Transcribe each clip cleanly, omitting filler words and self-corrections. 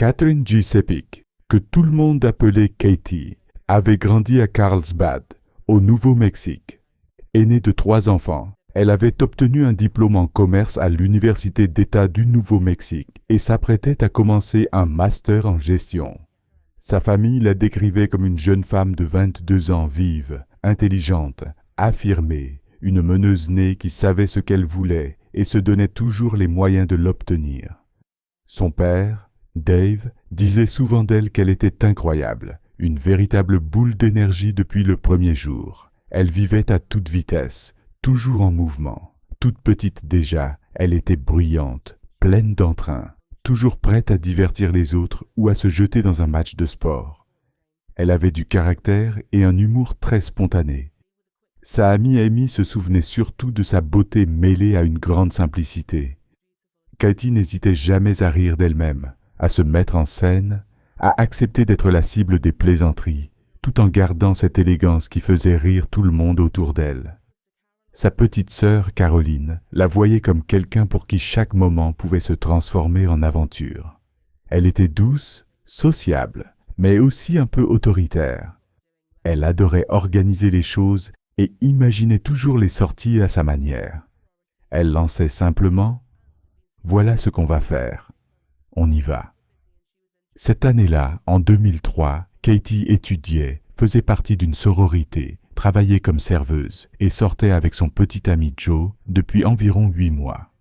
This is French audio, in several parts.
Catherine Giusepic, que tout le monde appelait Katie, avait grandi à Carlsbad, au Nouveau-Mexique. Aînée de 3 enfants, elle avait obtenu un diplôme en commerce à l'Université d'État du Nouveau-Mexique et s'apprêtait à commencer un master en gestion. Sa famille la décrivait comme une jeune femme de 22 ans vive, intelligente, affirmée, une meneuse née qui savait ce qu'elle voulait et se donnait toujours les moyens de l'obtenir. Son père, Dave, disait souvent d'elle qu'elle était incroyable, une véritable boule d'énergie depuis le premier jour. Elle vivait à toute vitesse, toujours en mouvement. Toute petite déjà, elle était bruyante, pleine d'entrain, toujours prête à divertir les autres ou à se jeter dans un match de sport. Elle avait du caractère et un humour très spontané. Sa amie Amy se souvenait surtout de sa beauté mêlée à une grande simplicité. Katie n'hésitait jamais à rire d'elle-même, à se mettre en scène, à accepter d'être la cible des plaisanteries, tout en gardant cette élégance qui faisait rire tout le monde autour d'elle. Sa petite sœur, Caroline, la voyait comme quelqu'un pour qui chaque moment pouvait se transformer en aventure. Elle était douce, sociable, mais aussi un peu autoritaire. Elle adorait organiser les choses et imaginait toujours les sorties à sa manière. Elle lançait simplement « Voilà ce qu'on va faire. On y va ». Cette année-là, en 2003, Katie étudiait, faisait partie d'une sororité, travaillait comme serveuse et sortait avec son petit ami Joe depuis environ 8 mois.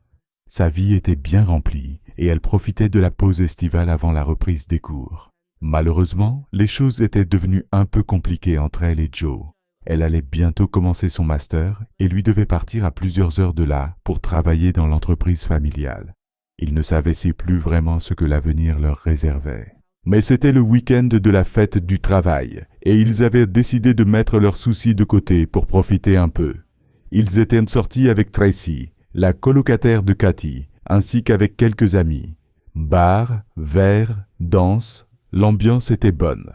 Sa vie était bien remplie et elle profitait de la pause estivale avant la reprise des cours. Malheureusement, les choses étaient devenues un peu compliquées entre elle et Joe. Elle allait bientôt commencer son master et lui devait partir à plusieurs heures de là pour travailler dans l'entreprise familiale. Ils ne savaient plus vraiment ce que l'avenir leur réservait. Mais c'était le week-end de la fête du travail et ils avaient décidé de mettre leurs soucis de côté pour profiter un peu. Ils étaient sortis avec Tracy, la colocataire de Katie, ainsi qu'avec quelques amis. Bar, verre, danse, l'ambiance était bonne.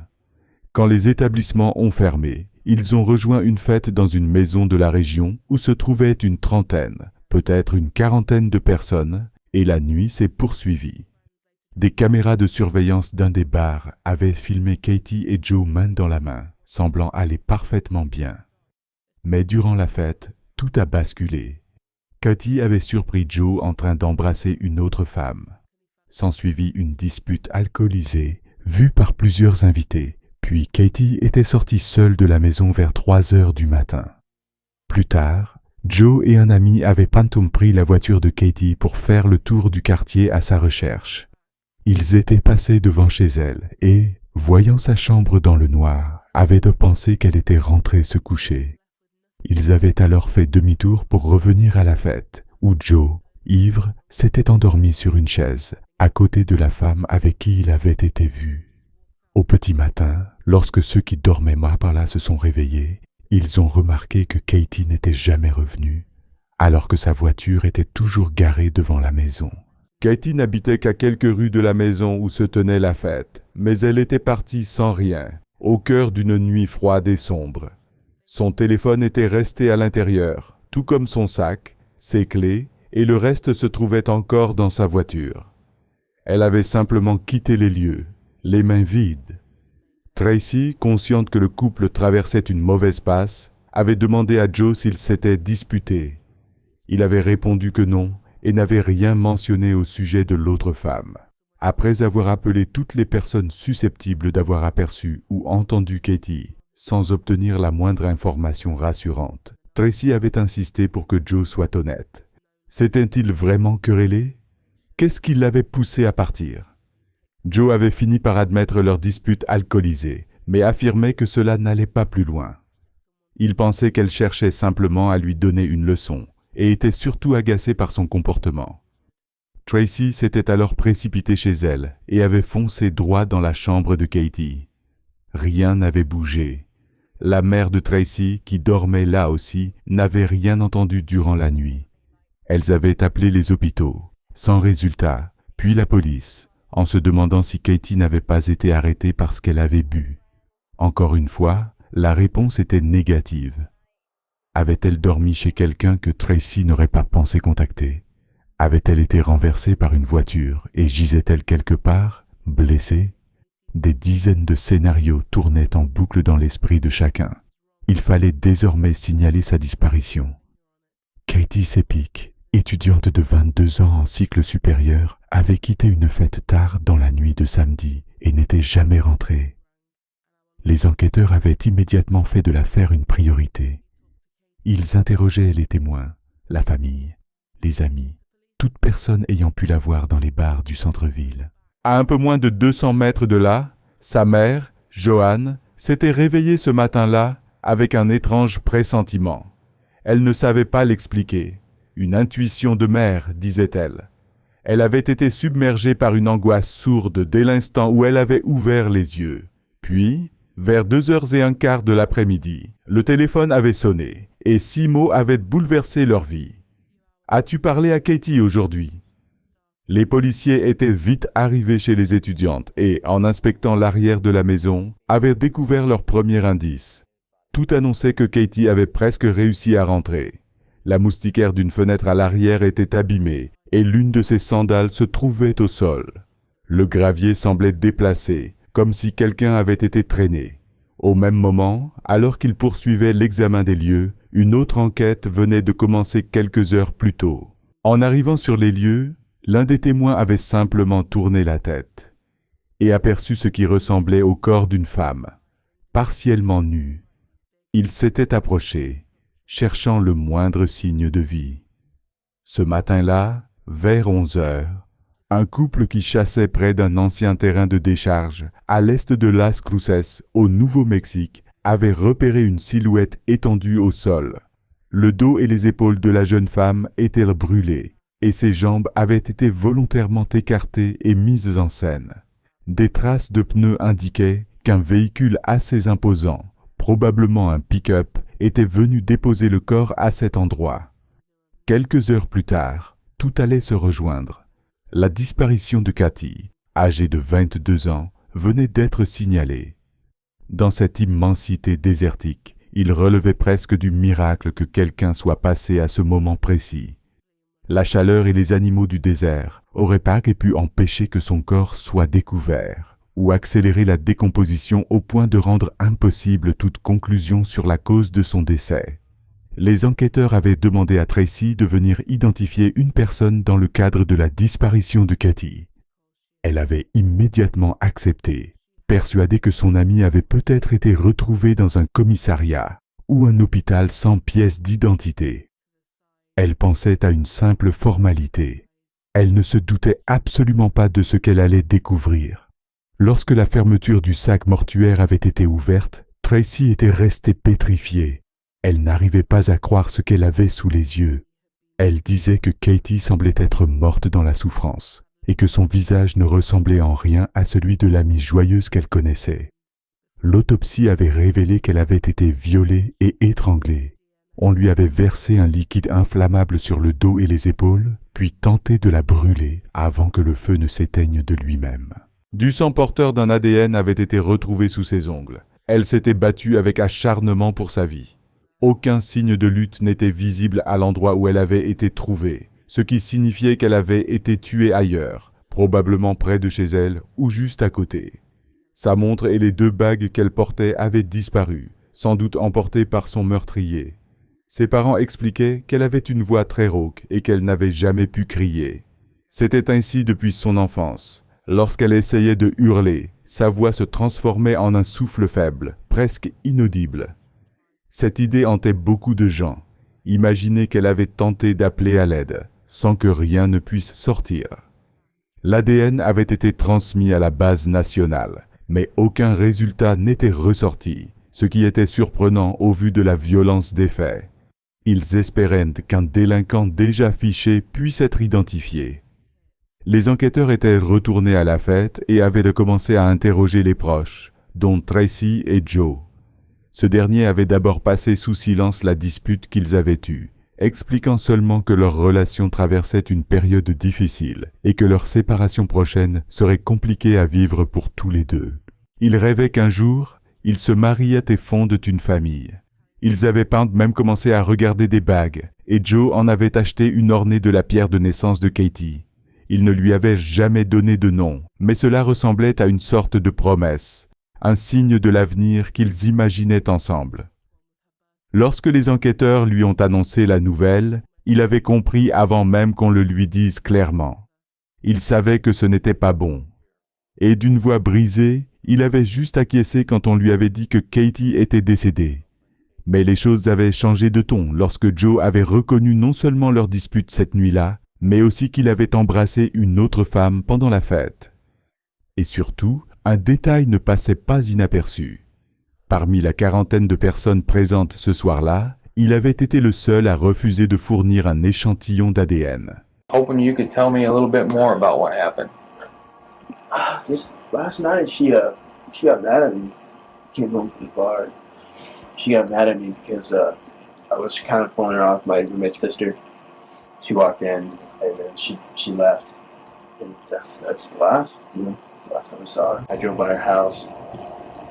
Quand les établissements ont fermé, ils ont rejoint une fête dans une maison de la région où se trouvait une trentaine, peut-être une quarantaine de personnes, et la nuit s'est poursuivie. Des caméras de surveillance d'un des bars avaient filmé Katie et Joe main dans la main, semblant aller parfaitement bien. Mais durant la fête, tout a basculé. Katie avait surpris Joe en train d'embrasser une autre femme. S'ensuivit une dispute alcoolisée, vue par plusieurs invités, puis Katie était sortie seule de la maison vers 3 heures du matin. Plus tard, Joe et un ami avaient pantoum pris la voiture de Katie pour faire le tour du quartier à sa recherche. Ils étaient passés devant chez elle et, voyant sa chambre dans le noir, avaient pensé qu'elle était rentrée se coucher. Ils avaient alors fait demi-tour pour revenir à la fête, où Joe, ivre, s'était endormi sur une chaise, à côté de la femme avec qui il avait été vu. Au petit matin, lorsque ceux qui dormaient par là se sont réveillés, ils ont remarqué que Katie n'était jamais revenue, alors que sa voiture était toujours garée devant la maison. Katie n'habitait qu'à quelques rues de la maison où se tenait la fête, mais elle était partie sans rien, au cœur d'une nuit froide et sombre. Son téléphone était resté à l'intérieur, tout comme son sac, ses clés, et le reste se trouvait encore dans sa voiture. Elle avait simplement quitté les lieux, les mains vides. Tracy, consciente que le couple traversait une mauvaise passe, avait demandé à Joe s'ils s'étaient disputés. Il avait répondu que non et n'avait rien mentionné au sujet de l'autre femme. Après avoir appelé toutes les personnes susceptibles d'avoir aperçu ou entendu Katie, sans obtenir la moindre information rassurante, Tracy avait insisté pour que Joe soit honnête. S'était-il vraiment querellé? Qu'est-ce qui l'avait poussé à partir? Joe avait fini par admettre leur dispute alcoolisée, mais affirmait que cela n'allait pas plus loin. Il pensait qu'elle cherchait simplement à lui donner une leçon, et était surtout agacé par son comportement. Tracy s'était alors précipité chez elle et avait foncé droit dans la chambre de Katie. Rien n'avait bougé. La mère de Tracy, qui dormait là aussi, n'avait rien entendu durant la nuit. Elles avaient appelé les hôpitaux, sans résultat, puis la police, en se demandant si Katie n'avait pas été arrêtée parce qu'elle avait bu. Encore une fois, la réponse était négative. Avait-elle dormi chez quelqu'un que Tracy n'aurait pas pensé contacter? Avait-elle été renversée par une voiture et gisait-elle quelque part, Blessés, des dizaines de scénarios tournaient en boucle dans l'esprit de chacun. Il fallait désormais signaler sa disparition. Katie Sepik, étudiante de 22 ans en cycle supérieur, avait quitté une fête tard dans la nuit de samedi et n'était jamais rentrée. Les enquêteurs avaient immédiatement fait de l'affaire une priorité. Ils interrogeaient les témoins, la famille, les amis, toute personne ayant pu la voir dans les bars du centre-ville. À un peu moins de 200 mètres de là, sa mère, Joanne, s'était réveillée ce matin-là avec un étrange pressentiment. Elle ne savait pas l'expliquer. Une intuition de mère, disait-elle. Elle avait été submergée par une angoisse sourde dès l'instant où elle avait ouvert les yeux. Puis, vers 2h15 de l'après-midi, le téléphone avait sonné et 6 mots avaient bouleversé leur vie. « As-tu parlé à Katie aujourd'hui ?» Les policiers étaient vite arrivés chez les étudiantes et, en inspectant l'arrière de la maison, avaient découvert leur premier indice. Tout annonçait que Katie avait presque réussi à rentrer. La moustiquaire d'une fenêtre à l'arrière était abîmée et l'une de ses sandales se trouvait au sol. Le gravier semblait déplacé, comme si quelqu'un avait été traîné. Au même moment, alors qu'il poursuivait l'examen des lieux, une autre enquête venait de commencer quelques heures plus tôt. En arrivant sur les lieux, l'un des témoins avait simplement tourné la tête et aperçu ce qui ressemblait au corps d'une femme, partiellement nue. Il s'était approché, cherchant le moindre signe de vie. Ce matin-là, vers 11h, un couple qui chassait près d'un ancien terrain de décharge à l'est de Las Cruces, au Nouveau-Mexique, avait repéré une silhouette étendue au sol. Le dos et les épaules de la jeune femme étaient brûlés et ses jambes avaient été volontairement écartées et mises en scène. Des traces de pneus indiquaient qu'un véhicule assez imposant, probablement un pick-up, était venu déposer le corps à cet endroit. Quelques heures plus tard, tout allait se rejoindre. La disparition de Katie, âgée de 22 ans, venait d'être signalée. Dans cette immensité désertique, il relevait presque du miracle que quelqu'un soit passé à ce moment précis. La chaleur et les animaux du désert auraient pas pu empêcher que son corps soit découvert ou accélérer la décomposition au point de rendre impossible toute conclusion sur la cause de son décès. Les enquêteurs avaient demandé à Tracy de venir identifier une personne dans le cadre de la disparition de Katie. Elle avait immédiatement accepté, persuadée que son amie avait peut-être été retrouvée dans un commissariat ou un hôpital sans pièce d'identité. Elle pensait à une simple formalité. Elle ne se doutait absolument pas de ce qu'elle allait découvrir. Lorsque la fermeture du sac mortuaire avait été ouverte, Tracy était restée pétrifiée. Elle n'arrivait pas à croire ce qu'elle avait sous les yeux. Elle disait que Katie semblait être morte dans la souffrance et que son visage ne ressemblait en rien à celui de l'amie joyeuse qu'elle connaissait. L'autopsie avait révélé qu'elle avait été violée et étranglée. On lui avait versé un liquide inflammable sur le dos et les épaules, puis tenté de la brûler avant que le feu ne s'éteigne de lui-même. Du sang porteur d'un ADN avait été retrouvé sous ses ongles. Elle s'était battue avec acharnement pour sa vie. Aucun signe de lutte n'était visible à l'endroit où elle avait été trouvée, ce qui signifiait qu'elle avait été tuée ailleurs, probablement près de chez elle ou juste à côté. Sa montre et les 2 bagues qu'elle portait avaient disparu, sans doute emportées par son meurtrier. Ses parents expliquaient qu'elle avait une voix très rauque et qu'elle n'avait jamais pu crier. C'était ainsi depuis son enfance. Lorsqu'elle essayait de hurler, sa voix se transformait en un souffle faible, presque inaudible. Cette idée hantait beaucoup de gens. Imaginer qu'elle avait tenté d'appeler à l'aide, sans que rien ne puisse sortir. L'ADN avait été transmis à la base nationale, mais aucun résultat n'était ressorti, ce qui était surprenant au vu de la violence des faits. Ils espéraient qu'un délinquant déjà fiché puisse être identifié. Les enquêteurs étaient retournés à la fête et avaient commencé à interroger les proches, dont Tracy et Joe. Ce dernier avait d'abord passé sous silence la dispute qu'ils avaient eue, expliquant seulement que leur relation traversait une période difficile et que leur séparation prochaine serait compliquée à vivre pour tous les deux. Ils rêvaient qu'un jour, ils se mariaient et fondent une famille. Ils avaient même commencé à regarder des bagues, et Joe en avait acheté une ornée de la pierre de naissance de Katie. Il ne lui avait jamais donné de nom, mais cela ressemblait à une sorte de promesse, un signe de l'avenir qu'ils imaginaient ensemble. Lorsque les enquêteurs lui ont annoncé la nouvelle, il avait compris avant même qu'on le lui dise clairement. Il savait que ce n'était pas bon. Et d'une voix brisée, il avait juste acquiescé quand on lui avait dit que Katie était décédée. Mais les choses avaient changé de ton lorsque Joe avait reconnu non seulement leur dispute cette nuit-là, mais aussi qu'il avait embrassé une autre femme pendant la fête. Et surtout, un détail ne passait pas inaperçu. Parmi la quarantaine de personnes présentes ce soir-là, il avait été le seul à refuser de fournir un échantillon d'ADN. Hoping you could tell me a little bit more about what happened. Just last night, she got mad at me. Came home from the bar. She got mad at me because I was kind of pulling her off my roommate's sister. She walked in and then she left. And that's the last, that's the last time I saw her. I drove by her house.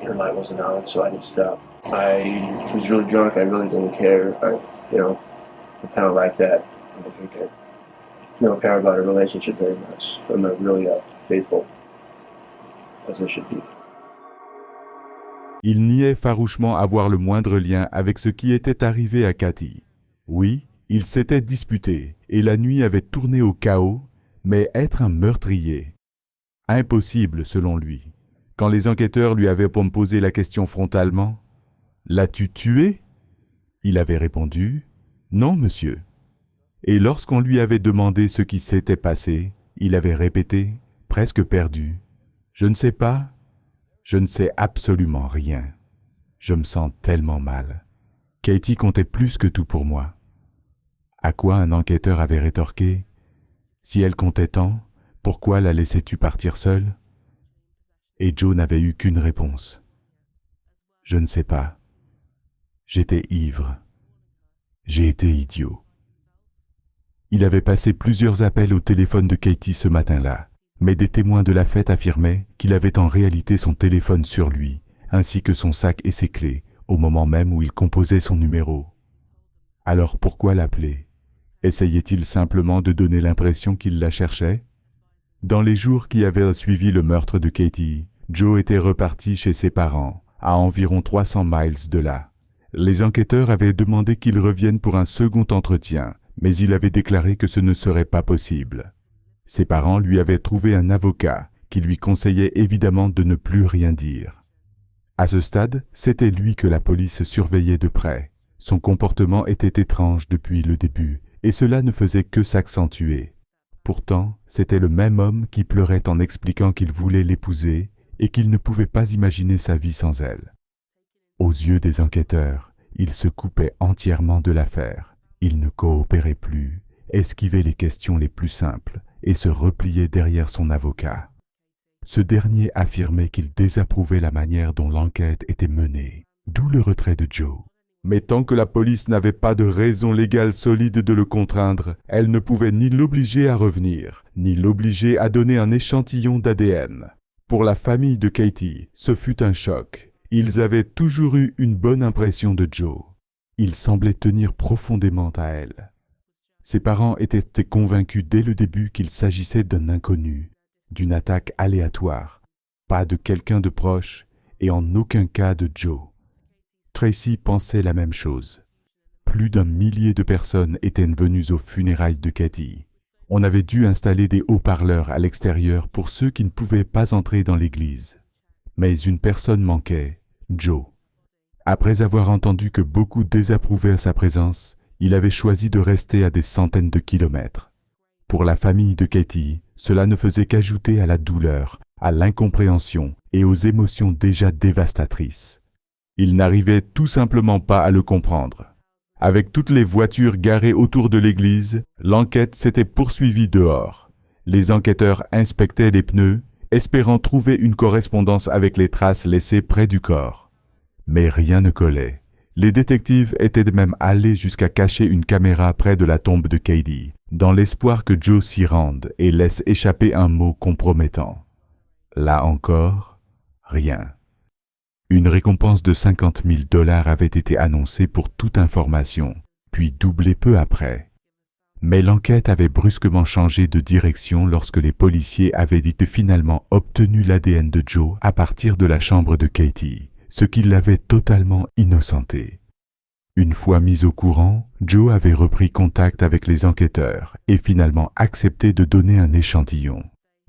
Her light wasn't on, so I didn't stop. I was really drunk. I really didn't care. I kind of like that. I don't think I don't care about a relationship very much. I'm not really faithful as I should be. Il niait farouchement avoir le moindre lien avec ce qui était arrivé à Katie. Oui, ils s'étaient disputés et la nuit avait tourné au chaos, mais être un meurtrier? Impossible selon lui. Quand les enquêteurs lui avaient posé la question frontalement, « L'as-tu tué ?» Il avait répondu, « Non, monsieur. » Et lorsqu'on lui avait demandé ce qui s'était passé, il avait répété, presque perdu, « Je ne sais pas. Je ne sais absolument rien. Je me sens tellement mal. » Katie comptait plus que tout pour moi. À quoi un enquêteur avait rétorqué, « Si elle comptait tant, pourquoi la laissais-tu partir seule ?» Et Joe n'avait eu qu'une réponse. « Je ne sais pas. J'étais ivre. J'ai été idiot. » Il avait passé plusieurs appels au téléphone de Katie ce matin-là, mais des témoins de la fête affirmaient qu'il avait en réalité son téléphone sur lui, ainsi que son sac et ses clés, au moment même où il composait son numéro. Alors pourquoi l'appeler? Essayait-il simplement de donner l'impression qu'il la cherchait? Dans les jours qui avaient suivi le meurtre de Katie, Joe était reparti chez ses parents, à environ 300 miles de là. Les enquêteurs avaient demandé qu'il revienne pour un second entretien, mais il avait déclaré que ce ne serait pas possible. Ses parents lui avaient trouvé un avocat qui lui conseillait évidemment de ne plus rien dire. À ce stade, c'était lui que la police surveillait de près. Son comportement était étrange depuis le début, et cela ne faisait que s'accentuer. Pourtant, c'était le même homme qui pleurait en expliquant qu'il voulait l'épouser et qu'il ne pouvait pas imaginer sa vie sans elle. Aux yeux des enquêteurs, il se coupait entièrement de l'affaire. Il ne coopérait plus, esquivait les questions les plus simples et se repliait derrière son avocat. Ce dernier affirmait qu'il désapprouvait la manière dont l'enquête était menée, d'où le retrait de Joe. Mais tant que la police n'avait pas de raison légale solide de le contraindre, elle ne pouvait ni l'obliger à revenir, ni l'obliger à donner un échantillon d'ADN. Pour la famille de Katie, ce fut un choc. Ils avaient toujours eu une bonne impression de Joe. Il semblait tenir profondément à elle. Ses parents étaient convaincus dès le début qu'il s'agissait d'un inconnu, d'une attaque aléatoire, pas de quelqu'un de proche et en aucun cas de Joe. Tracy pensait la même chose. Plus d'1 millier de personnes étaient venues aux funérailles de Katie. On avait dû installer des haut-parleurs à l'extérieur pour ceux qui ne pouvaient pas entrer dans l'église. Mais une personne manquait, Joe. Après avoir entendu que beaucoup désapprouvaient sa présence, il avait choisi de rester à des centaines de kilomètres. Pour la famille de Katie, cela ne faisait qu'ajouter à la douleur, à l'incompréhension et aux émotions déjà dévastatrices. Ils n'arrivaient tout simplement pas à le comprendre. Avec toutes les voitures garées autour de l'église, l'enquête s'était poursuivie dehors. Les enquêteurs inspectaient les pneus, espérant trouver une correspondance avec les traces laissées près du corps. Mais rien ne collait. Les détectives étaient même allés jusqu'à cacher une caméra près de la tombe de Katie, dans l'espoir que Joe s'y rende et laisse échapper un mot compromettant. Là encore, rien. Une récompense de 50 000 $ avait été annoncée pour toute information, puis doublée peu après. Mais l'enquête avait brusquement changé de direction lorsque les policiers avaient finalement obtenu l'ADN de Joe à partir de la chambre de Katie, ce qui l'avait totalement innocenté. Une fois mis au courant, Joe avait repris contact avec les enquêteurs et finalement accepté de donner un échantillon.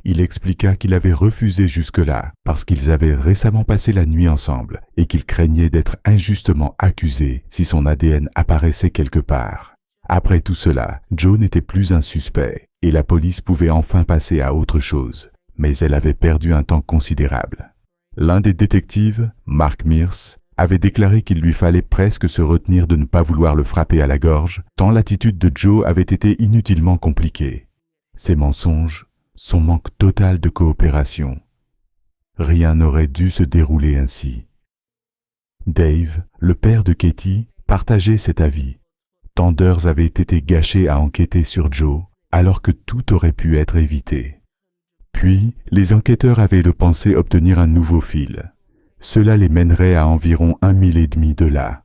Il expliqua qu'il avait refusé jusque-là parce qu'ils avaient récemment passé la nuit ensemble et qu'il craignait d'être injustement accusé si son ADN apparaissait quelque part. Après tout cela, Joe n'était plus un suspect et la police pouvait enfin passer à autre chose, mais elle avait perdu un temps considérable. L'un des détectives, Mark Mears, avait déclaré qu'il lui fallait presque se retenir de ne pas vouloir le frapper à la gorge, tant l'attitude de Joe avait été inutilement compliquée. Ses mensonges, son manque total de coopération. Rien n'aurait dû se dérouler ainsi. Dave, le père de Katie, partageait cet avis. Tant d'heures avaient été gâchées à enquêter sur Joe, alors que tout aurait pu être évité. Puis, les enquêteurs avaient pensé obtenir un nouveau fil. Cela les mènerait à environ 1 mille et demi de là.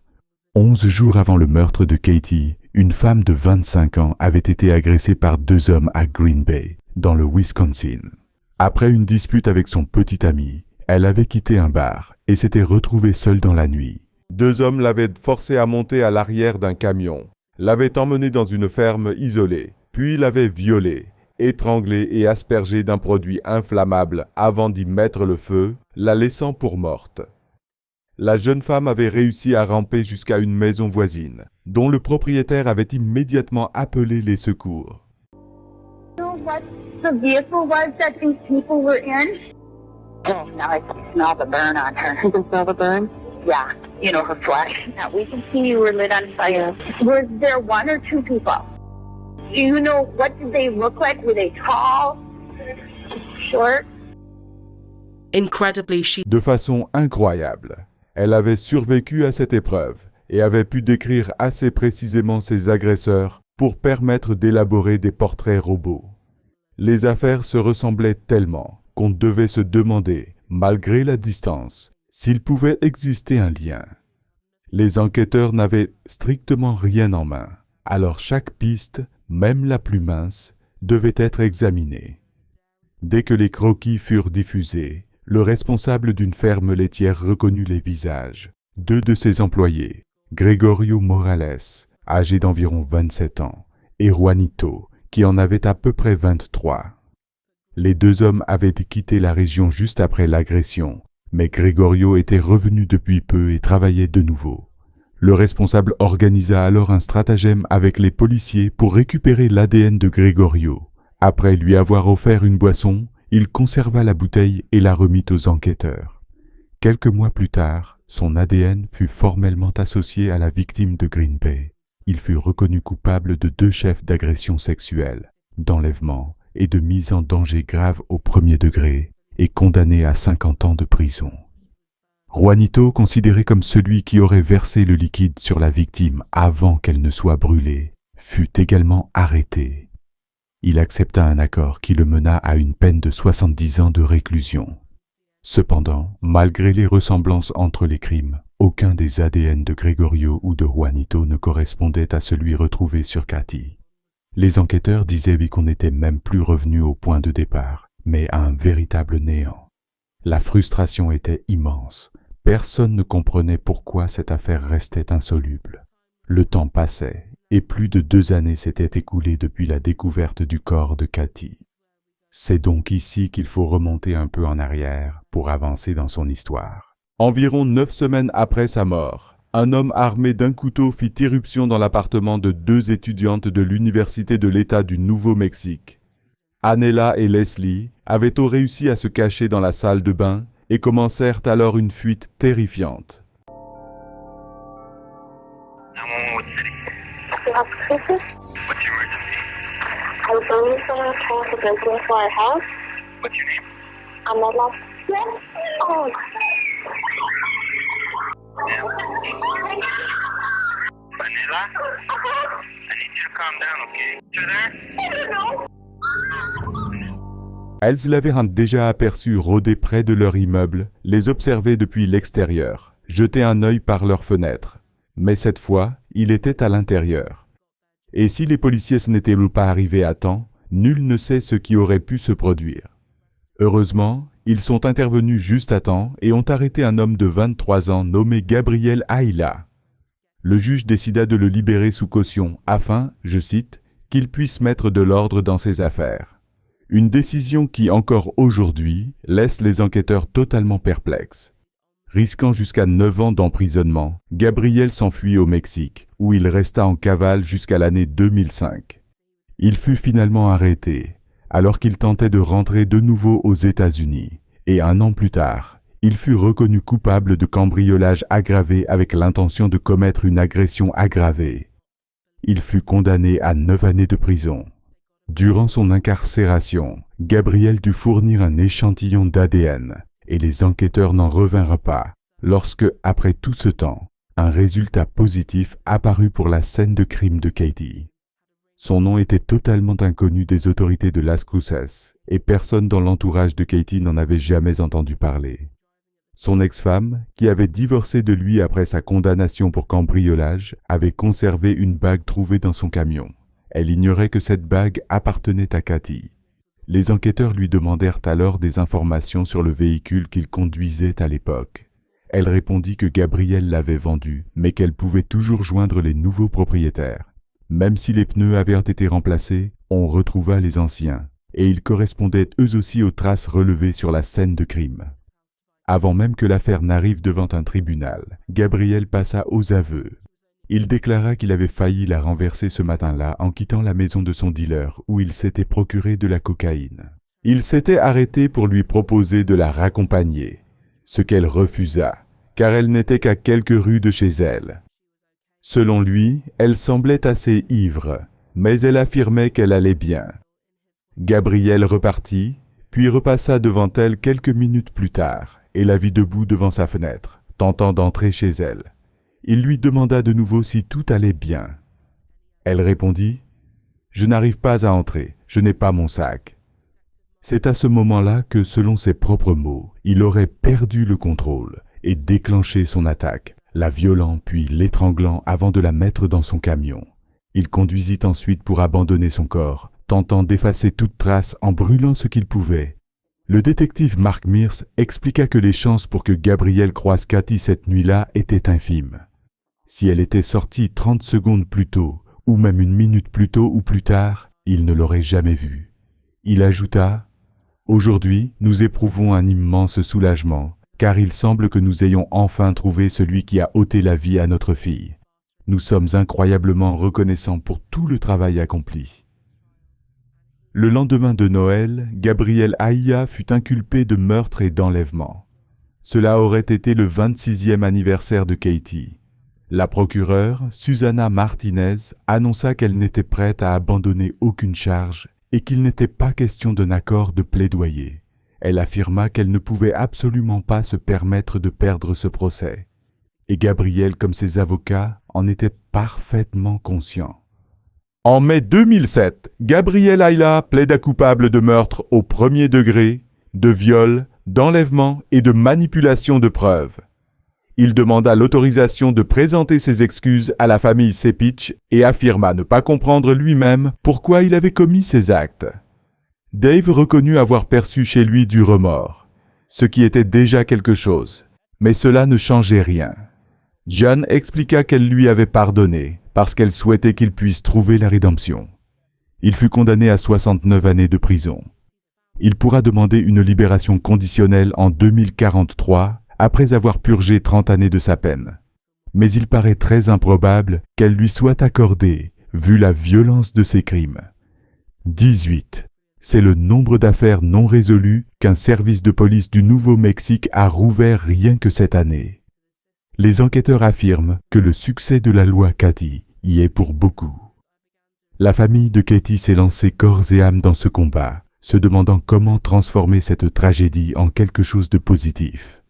11 jours avant le meurtre de Katie, une femme de 25 ans avait été agressée par 2 hommes à Green Bay, dans le Wisconsin. Après une dispute avec son petit ami, elle avait quitté un bar et s'était retrouvée seule dans la nuit. 2 hommes l'avaient forcée à monter à l'arrière d'un camion, l'avaient emmenée dans une ferme isolée, puis l'avaient violée, étranglée et aspergée d'un produit inflammable avant d'y mettre le feu, la laissant pour morte. La jeune femme avait réussi à ramper jusqu'à une maison voisine, dont le propriétaire avait immédiatement appelé les secours. What the vehicle was that these people were in? Oh, now I can smell the burn on her. You can smell the burn? Yeah, you know, her flesh. Now we can see you were lit on fire. Was there 1 or 2 people? Do you know, what did they look like? Were they tall? Short? Incredibly, she De façon incroyable, elle avait survécu à cette épreuve et avait pu décrire assez précisément ses agresseurs pour permettre d'élaborer des portraits robots. Les affaires se ressemblaient tellement qu'on devait se demander, malgré la distance, s'il pouvait exister un lien. Les enquêteurs n'avaient strictement rien en main, alors chaque piste, même la plus mince, devait être examinée. Dès que les croquis furent diffusés, le responsable d'une ferme laitière reconnut les visages. 2 de ses employés, Gregorio Morales, âgé d'environ 27 ans, et Juanito, qui en avait à peu près 23. Les 2 hommes avaient quitté la région juste après l'agression, mais Gregorio était revenu depuis peu et travaillait de nouveau. Le responsable organisa alors un stratagème avec les policiers pour récupérer l'ADN de Gregorio. Après lui avoir offert une boisson, il conserva la bouteille et la remit aux enquêteurs. Quelques mois plus tard, son ADN fut formellement associé à la victime de Green Bay. Il fut reconnu coupable de 2 chefs d'agression sexuelle, d'enlèvement et de mise en danger grave au 1er degré et condamné à 50 ans de prison. Juanito, considéré comme celui qui aurait versé le liquide sur la victime avant qu'elle ne soit brûlée, fut également arrêté. Il accepta un accord qui le mena à une peine de 70 ans de réclusion. Cependant, malgré les ressemblances entre les crimes, aucun des ADN de Gregorio ou de Juanito ne correspondait à celui retrouvé sur Katie. Les enquêteurs disaient qu'on n'était même plus revenu au point de départ, mais à un véritable néant. La frustration était immense. Personne ne comprenait pourquoi cette affaire restait insoluble. Le temps passait, et plus de 2 années s'étaient écoulées depuis la découverte du corps de Katie. C'est donc ici qu'il faut remonter un peu en arrière pour avancer dans son histoire. Environ 9 semaines après sa mort, un homme armé d'un couteau fit irruption dans l'appartement de 2 étudiantes de l'Université de l'État du Nouveau-Mexique. Anela et Leslie avaient réussi à se cacher dans la salle de bain et commencèrent alors une fuite terrifiante. What's your emergency? I believe someone trying to break into our house. What's your name? Anela. Oh. Vanilla? I need you to calm down, okay? You there? Elles l'avaient déjà aperçu rôder près de leur immeuble, les observer depuis l'extérieur, jeter un œil par leur fenêtre. Mais cette fois, il était à l'intérieur. Et si les policiers n'étaient pas arrivés à temps, nul ne sait ce qui aurait pu se produire. Heureusement, ils sont intervenus juste à temps et ont arrêté un homme de 23 ans nommé Gabriel Ayla. Le juge décida de le libérer sous caution afin, je cite, qu'il puisse mettre de l'ordre dans ses affaires. Une décision qui, encore aujourd'hui, laisse les enquêteurs totalement perplexes. Risquant jusqu'à 9 ans d'emprisonnement, Gabriel s'enfuit au Mexique, où il resta en cavale jusqu'à l'année 2005. Il fut finalement arrêté, alors qu'il tentait de rentrer de nouveau aux États-Unis, et 1 an plus tard, il fut reconnu coupable de cambriolage aggravé avec l'intention de commettre une agression aggravée. Il fut condamné à 9 années de prison. Durant son incarcération, Gabriel dut fournir un échantillon d'ADN, et les enquêteurs n'en revinrent pas, lorsque, après tout ce temps, un résultat positif apparut pour la scène de crime de Katie. Son nom était totalement inconnu des autorités de Las Cruces, et personne dans l'entourage de Katie n'en avait jamais entendu parler. Son ex-femme, qui avait divorcé de lui après sa condamnation pour cambriolage, avait conservé une bague trouvée dans son camion. Elle ignorait que cette bague appartenait à Katie. Les enquêteurs lui demandèrent alors des informations sur le véhicule qu'il conduisait à l'époque. Elle répondit que Gabriel l'avait vendu, mais qu'elle pouvait toujours joindre les nouveaux propriétaires. Même si les pneus avaient été remplacés, on retrouva les anciens, et ils correspondaient eux aussi aux traces relevées sur la scène de crime. Avant même que l'affaire n'arrive devant un tribunal, Gabriel passa aux aveux. Il déclara qu'il avait failli la renverser ce matin-là en quittant la maison de son dealer où il s'était procuré de la cocaïne. Il s'était arrêté pour lui proposer de la raccompagner, ce qu'elle refusa, car elle n'était qu'à quelques rues de chez elle. Selon lui, elle semblait assez ivre, mais elle affirmait qu'elle allait bien. Gabriel repartit, puis repassa devant elle quelques minutes plus tard et la vit debout devant sa fenêtre, tentant d'entrer chez elle. Il lui demanda de nouveau si tout allait bien. Elle répondit « Je n'arrive pas à entrer, je n'ai pas mon sac. » C'est à ce moment-là que, selon ses propres mots, il aurait perdu le contrôle et déclenché son attaque, la violant puis l'étranglant avant de la mettre dans son camion. Il conduisit ensuite pour abandonner son corps, tentant d'effacer toute trace en brûlant ce qu'il pouvait. Le détective Mark Mears expliqua que les chances pour que Gabriel croise Katie cette nuit-là étaient infimes. Si elle était sortie 30 secondes plus tôt, ou même 1 minute plus tôt ou plus tard, il ne l'aurait jamais vue. Il ajouta « Aujourd'hui, nous éprouvons un immense soulagement, car il semble que nous ayons enfin trouvé celui qui a ôté la vie à notre fille. Nous sommes incroyablement reconnaissants pour tout le travail accompli. » Le lendemain de Noël, Gabriel Ayla fut inculpé de meurtre et d'enlèvement. Cela aurait été le 26e anniversaire de Katie. La procureure, Susana Martinez, annonça qu'elle n'était prête à abandonner aucune charge et qu'il n'était pas question d'un accord de plaidoyer. Elle affirma qu'elle ne pouvait absolument pas se permettre de perdre ce procès. Et Gabriel, comme ses avocats, en était parfaitement conscient. En mai 2007, Gabriel Ayla plaida coupable de meurtre au premier degré, de viol, d'enlèvement et de manipulation de preuves. Il demanda l'autorisation de présenter ses excuses à la famille Sepich et affirma ne pas comprendre lui-même pourquoi il avait commis ces actes. Dave reconnut avoir perçu chez lui du remords, ce qui était déjà quelque chose, mais cela ne changeait rien. John expliqua qu'elle lui avait pardonné parce qu'elle souhaitait qu'il puisse trouver la rédemption. Il fut condamné à 69 années de prison. Il pourra demander une libération conditionnelle en 2043 après avoir purgé 30 années de sa peine. Mais il paraît très improbable qu'elle lui soit accordée, vu la violence de ses crimes. 18. C'est le nombre d'affaires non résolues qu'un service de police du Nouveau-Mexique a rouvert rien que cette année. Les enquêteurs affirment que le succès de la loi Katie y est pour beaucoup. La famille de Katie s'est lancée corps et âme dans ce combat, se demandant comment transformer cette tragédie en quelque chose de positif.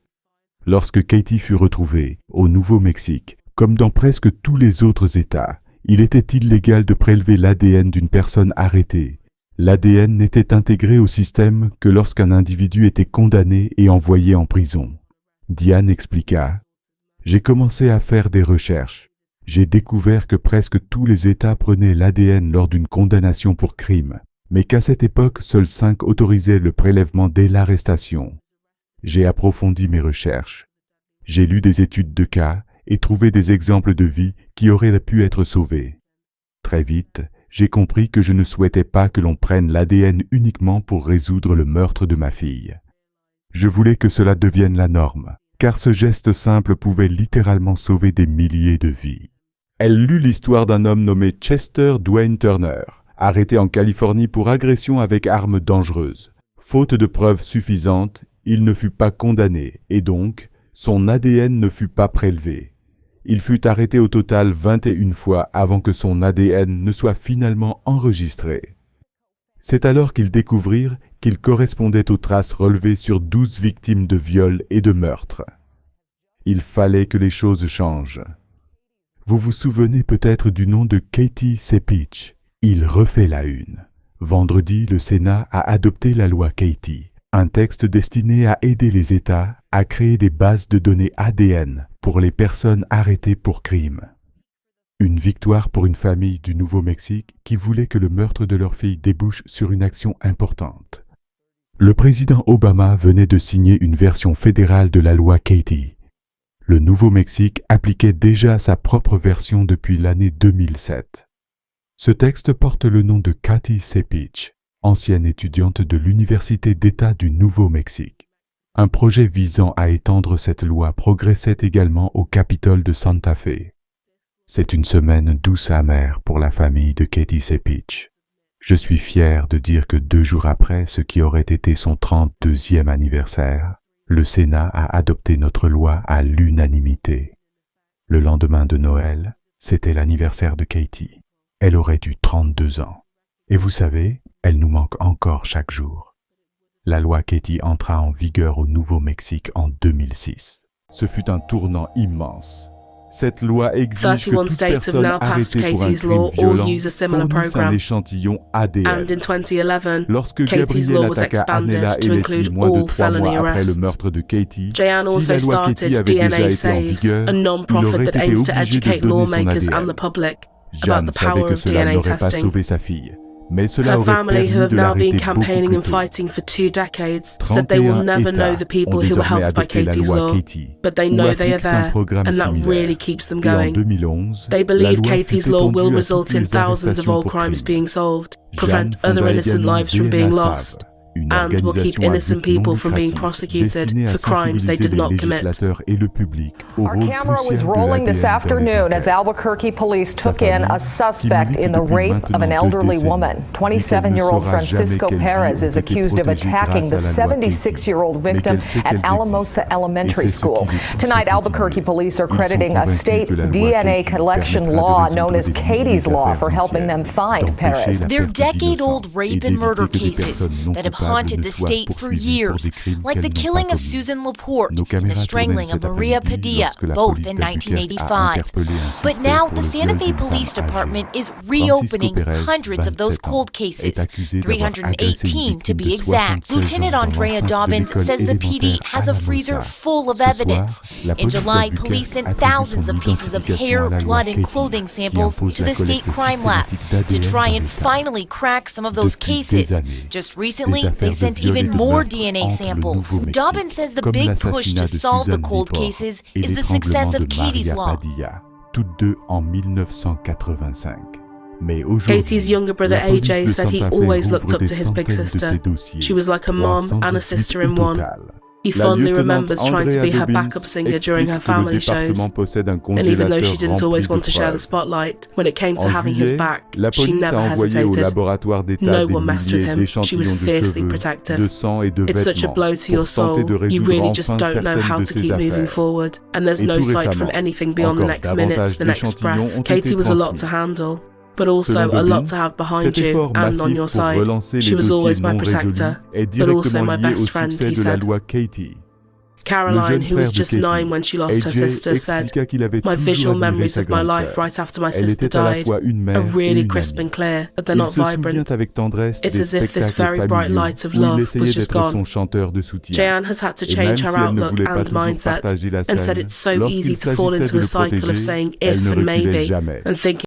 Lorsque Katie fut retrouvée au Nouveau-Mexique, comme dans presque tous les autres États, il était illégal de prélever l'ADN d'une personne arrêtée. L'ADN n'était intégré au système que lorsqu'un individu était condamné et envoyé en prison. Diane expliqua « J'ai commencé à faire des recherches. j'ai découvert que presque tous les États prenaient l'ADN lors d'une condamnation pour crime, mais qu'à cette époque, seuls 5 autorisaient le prélèvement dès l'arrestation. J'ai approfondi mes recherches. J'ai lu des études de cas et trouvé des exemples de vies qui auraient pu être sauvées. Très vite, j'ai compris que je ne souhaitais pas que l'on prenne l'ADN uniquement pour résoudre le meurtre de ma fille. Je voulais que cela devienne la norme, car ce geste simple pouvait littéralement sauver des milliers de vies. Elle lut l'histoire d'un homme nommé Chester Dwayne Turner, arrêté en Californie pour agression avec arme dangereuse. Faute de preuves suffisantes, il ne fut pas condamné et donc, son ADN ne fut pas prélevé. Il fut arrêté au total 21 fois avant que son ADN ne soit finalement enregistré. C'est alors qu'ils découvrirent qu'il correspondait aux traces relevées sur 12 victimes de viol et de meurtre. Il fallait que les choses changent. Vous vous souvenez peut-être du nom de Katie Cepich. Il refait la une. Vendredi, le Sénat a adopté la loi Katie, un texte destiné à aider les États à créer des bases de données ADN pour les personnes arrêtées pour crime. Une victoire pour une famille du Nouveau-Mexique qui voulait que le meurtre de leur fille débouche sur une action importante. Le président Obama venait de signer une version fédérale de la loi Katie. Le Nouveau-Mexique appliquait déjà sa propre version depuis l'année 2007. Ce texte porte le nom de Katie Cepich, ancienne étudiante de l'Université d'État du Nouveau-Mexique. Un projet visant à étendre cette loi progressait également au Capitole de Santa Fe. C'est une semaine douce amère pour la famille de Katie Cepich. Je suis fier de dire que 2 jours après ce qui aurait été son 32e anniversaire, le Sénat a adopté notre loi à l'unanimité. Le lendemain de Noël, c'était l'anniversaire de Katie. Elle aurait eu 32 ans. Et vous savez, elle nous manque encore chaque jour. La loi Katie entra en vigueur au Nouveau-Mexique en 2006. Ce fut un tournant immense. Cette loi exige que 31 toute states have personne now passed arrêtée pour un Katie's crime law or violent use a similar fournisse un program. échantillon ADN. And in 2011, Lorsque Katie's Gabriel law was attaqua Anela expanded et to Leslie include moins de all 3 felony mois après le arrests. meurtre de Katie, Jan si also la loi Katie started avait déjà DNA été en Saves, vigueur, a il non-profit aurait that été aims to obligé de educate donner son lawmakers ADN. and the public Jeanne about the savait power que of cela DNA n'aurait pas testing. sauvé sa fille, mais cela Her aurait family, permis who have de now l'arrêter been beaucoup campaigning plus and tôt. fighting for 2 decades, said they will 31 never know États the people ont who were désormais helped by adopté la Katie's loi law, Katie, but they ou know they are appliquent un there, programme and that similaire. really keeps them Et en going. 2011, They la believe loi Katie's fut law will étendue à result toutes in les thousands of arrestations old pour crimes crime. being solved, Jeanne prevent other fonda innocent également lives from being DNA lost, une and will keep organisation à innocent but non people from being lucratif prosecuted destinée à for crimes they sensibiliser did les not commit. législateurs et le public au Our rôle camera was crucial de rolling this l'ADN dans les afternoon as enquêtes. Albuquerque police Sa took in famille, a qui suspect milite in the depuis rape of an maintenant 2 elderly décennies, woman. dit qu'elle ne 27-year-old saura jamais Francisco quelle vie Perez ont is été accused of protégées attacking grâce the à la loi Katie, 76-year-old mais victim qu'elle sait at qu'elles Alamosa existent. Et Elementary c'est ce qui School. lui pousse à Tonight, Albuquerque continuer. police are Ils sont crediting a convaincus state que la loi DNA Katie collection permettra de law résoudre known as des milliers Katie's Law d'affaires for helping anciennes, them find d'empêcher Perez. la They're perte decade-old d'innocents rape et and murder d'éviter que des cases personnes non that have coupables haunted ne the soient state for poursuivies pour years, des crimes like the qu'elles n'ont killing pas of commis. Susan LaPorte Nos and the caméras strangling tournaient of cet Maria après-midi Padilla, lorsque la both police in d'Albuquerque a 1985. interpellé un But suspect now pour the le Santa viol Fe d'une Police femme âgée. Department is Francisco reopening Perez, hundreds of those 27 ans, cold est cases, accusé d'avoir agressé une 318 to victime be de exact. 76 ans Lieutenant dans Andrea l'enceinte de Dobbins l'école says the PD élémentaire has a Alamosa. freezer full of Ce soir, evidence. la In police July, d'Albuquerque police sent attribue thousands son of pieces of identification hair, à la loi blood, and Katie, clothing qui samples impose to la the state collecte crime lab systématique to d'ADN try dans and l'État. finally crack some of those Depuis cases. des années, Just des recently, affaires they de sent viol et even de more meurtre DNA hantent le samples. Nouveau-Mexique, Dobbins says the comme big push l'assassinat to de solve the Susan cold Lepore cases et is the success l'étranglement of de Katie's Maria Law. Padilla, toutes deux en 1985. Mais aujourd'hui, Katie's younger brother la police AJ de said he Santa Fe always looked rouvre up des to his big centaines de sister. ses dossiers, She was like a mom and a 318 sister au in one. total. He La fondly lieutenant remembers trying to be Andrea her Dobbins backup singer during her explique que le family shows. département possède un And even though congélateur she didn't rempli always de want to share the preuves. spotlight, when it came to En having his juillet, back, la she police never a envoyé au hesitated. laboratoire d'état No des one messed with milliers him. She was d'échantillons de fiercely cheveux, protective. de sang et de It's such a vêtements blow to your pour tenter soul. de You résoudre really just enfin don't know certaines how de to ses keep moving affaires. forward. And there's Et no tout sight from récemment, anything beyond the encore next minute, davantage the next d'échantillons breath. ont Katie été was a lot transmis. to handle, but also Selon a lot Dobbins, to have behind cet you effort and on massif your pour side. relancer She les was dossiers always my non résolus protector, est but also directement my lié au best friend, succès he de la said. loi Katie. Caroline, jeune who was frère de just Katie, 9 when she lost her AJ, sister, said, expliqua qu'il avait "My toujours visual admiré memories sa of my grande life sœur. right after my Elle sister était à la died fois une are mère et really une crisp amie. and clear, but they're Il not se souvient vibrant. avec tendresse It's des as if this spectacles very bright familiaux light of où il love was essayait just d'être gone. son chanteur de soutien. Jeanne has had to Et change même her si elle ne outlook voulait pas and toujours mindset partager la and said scène, it's so lorsqu'il easy to fall s'agissait into de a le cycle of protéger, saying elle if ne and reculait maybe jamais. and thinking